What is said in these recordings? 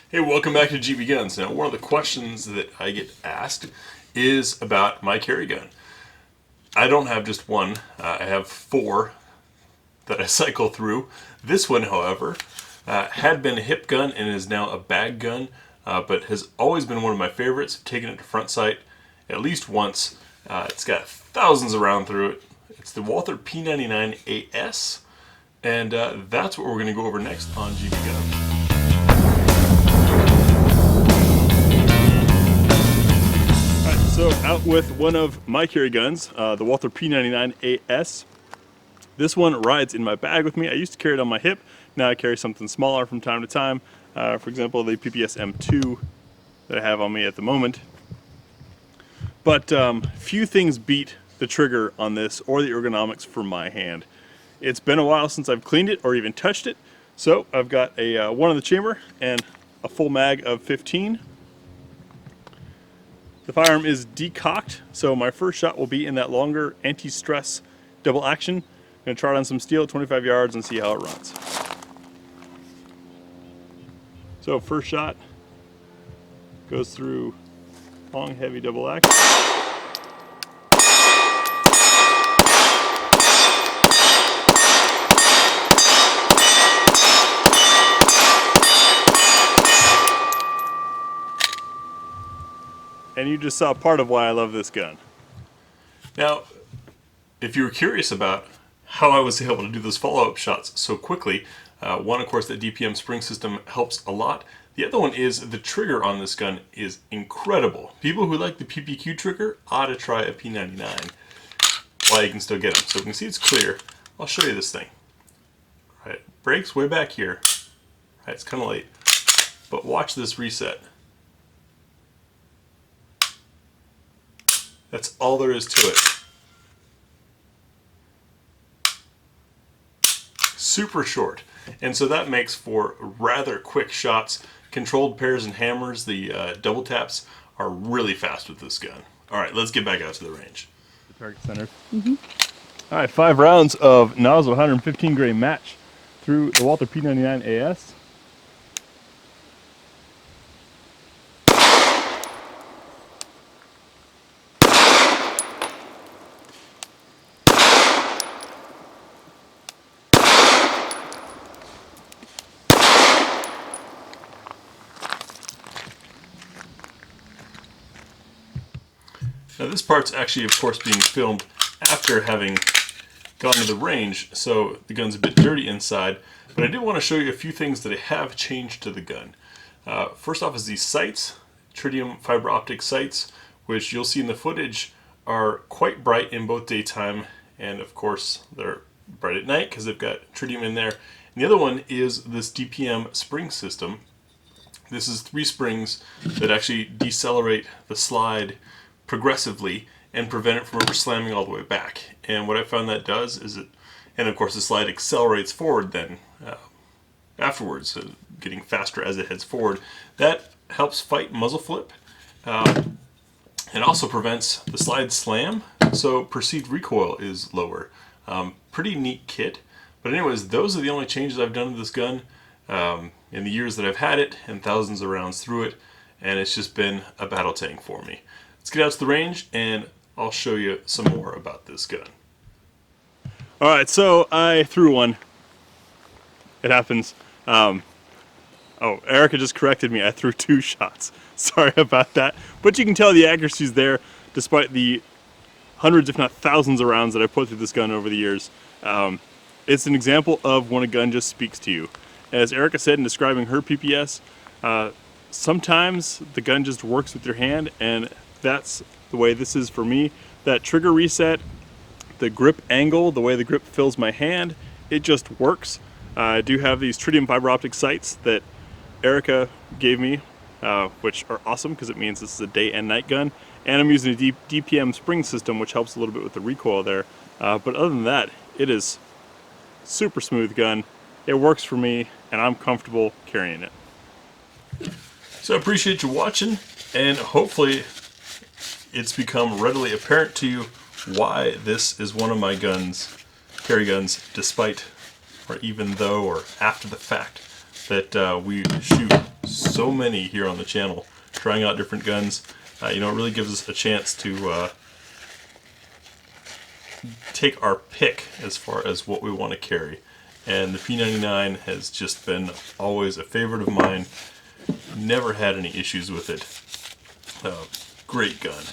Hey, welcome back to GBGuns. Now, one of the questions that I get asked is about my carry gun. I don't have just one, I have four that I cycle through. This one, however, had been a hip gun and is now a bag gun, but has always been one of my favorites. I've taken it to front sight at least once. It's got thousands of rounds through it. It's the Walther P99AS, and that's what we're going to go over next on GBGuns. So out with one of my carry guns, the Walther P99AS. This one rides in my bag with me. I used to carry it on my hip. Now I carry something smaller from time to time. For example, the PPS M2 that I have on me at the moment. But few things beat the trigger on this or the ergonomics for my hand. It's been a while since I've cleaned it or even touched it. So I've got a one in the chamber and a full mag of 15. The firearm is decocked, so my first shot will be in that longer anti-stress double action. I'm going to try it on some steel at 25 yards and see how it runs. So first shot goes through long, heavy double action. And you just saw part of why I love this gun. Now, if you were curious about how I was able to do those follow-up shots so quickly, one, of course, the DPM spring system helps a lot. The other one is the trigger on this gun is incredible. People who like the PPQ trigger ought to try a P99 while you can still get them. So we can see it's clear. I'll show you this thing. Right, brakes way back here. Right, it's kind of late, but watch this reset. That's all there is to it. Super short. And so that makes for rather quick shots. Controlled pairs and hammers, the double taps, are really fast with this gun. Alright, let's get back out to the range. The target center. Alright, 5 rounds of nozzle 115 grain match through the Walther P99AS. Now this part's actually, of course, being filmed after having gone to the range, so the gun's a bit dirty inside, but I do want to show you a few things that I have changed to the gun. First off is these sights, tritium fiber optic sights, which you'll see in the footage are quite bright in both daytime and, of course, they're bright at night because they've got tritium in there. And the other one is this DPM spring system. This is 3 springs that actually decelerate the slide progressively and prevent it from ever slamming all the way back. And what I found that does is and of course the slide accelerates forward then afterwards, getting faster as it heads forward. That helps fight muzzle flip and also prevents the slide slam, so perceived recoil is lower. Pretty neat kit. But anyways, those are the only changes I've done to this gun in the years that I've had it and thousands of rounds through it, and it's just been a battle tank for me. Let's get out to the range and I'll show you some more about this gun. Alright, so I threw one. It happens. Oh, Erica just corrected me. I threw 2 shots. Sorry about that. But you can tell the accuracy's there despite the hundreds, if not thousands of rounds that I put through this gun over the years. It's an example of when a gun just speaks to you. As Erica said in describing her PPS, sometimes the gun just works with your hand, and that's the way this is for me. That trigger reset, the grip angle, the way the grip fills my hand, it just works. I do have these tritium fiber optic sights that Erica gave me, which are awesome because it means this is a day and night gun. And I'm using a DPM spring system, which helps a little bit with the recoil there. But other than that, it is super smooth gun. It works for me, and I'm comfortable carrying it. So I appreciate you watching, and hopefully it's become readily apparent to you why this is one of my guns, carry guns, despite, or even though, or after the fact, that we shoot so many here on the channel, trying out different guns. You know, it really gives us a chance to take our pick as far as what we want to carry. And the P99 has just been always a favorite of mine. Never had any issues with it. Great gun.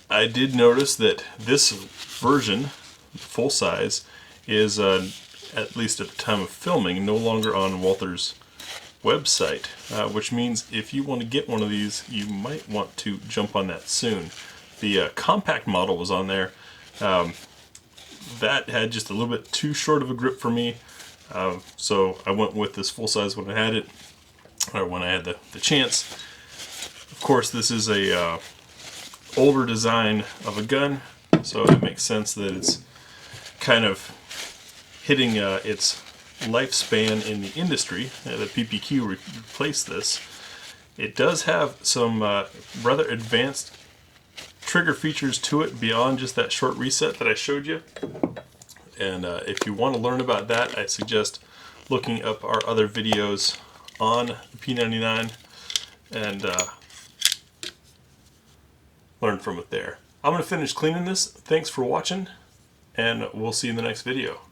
I did notice that this version, full size, is at least at the time of filming, no longer on Walther's website, which means if you want to get one of these, you might want to jump on that soon. The compact model was on there. That had just a little bit too short of a grip for me, so I went with this full size when I had it, or when I had the chance. Of course, this is a older design of a gun, so it makes sense that it's kind of hitting its lifespan in the industry. The PPQ replaced this. It does have some rather advanced trigger features to it beyond just that short reset that I showed you. And if you want to learn about that, I suggest looking up our other videos on the P99 and learn from it there. I'm going to finish cleaning this. Thanks for watching, and we'll see you in the next video.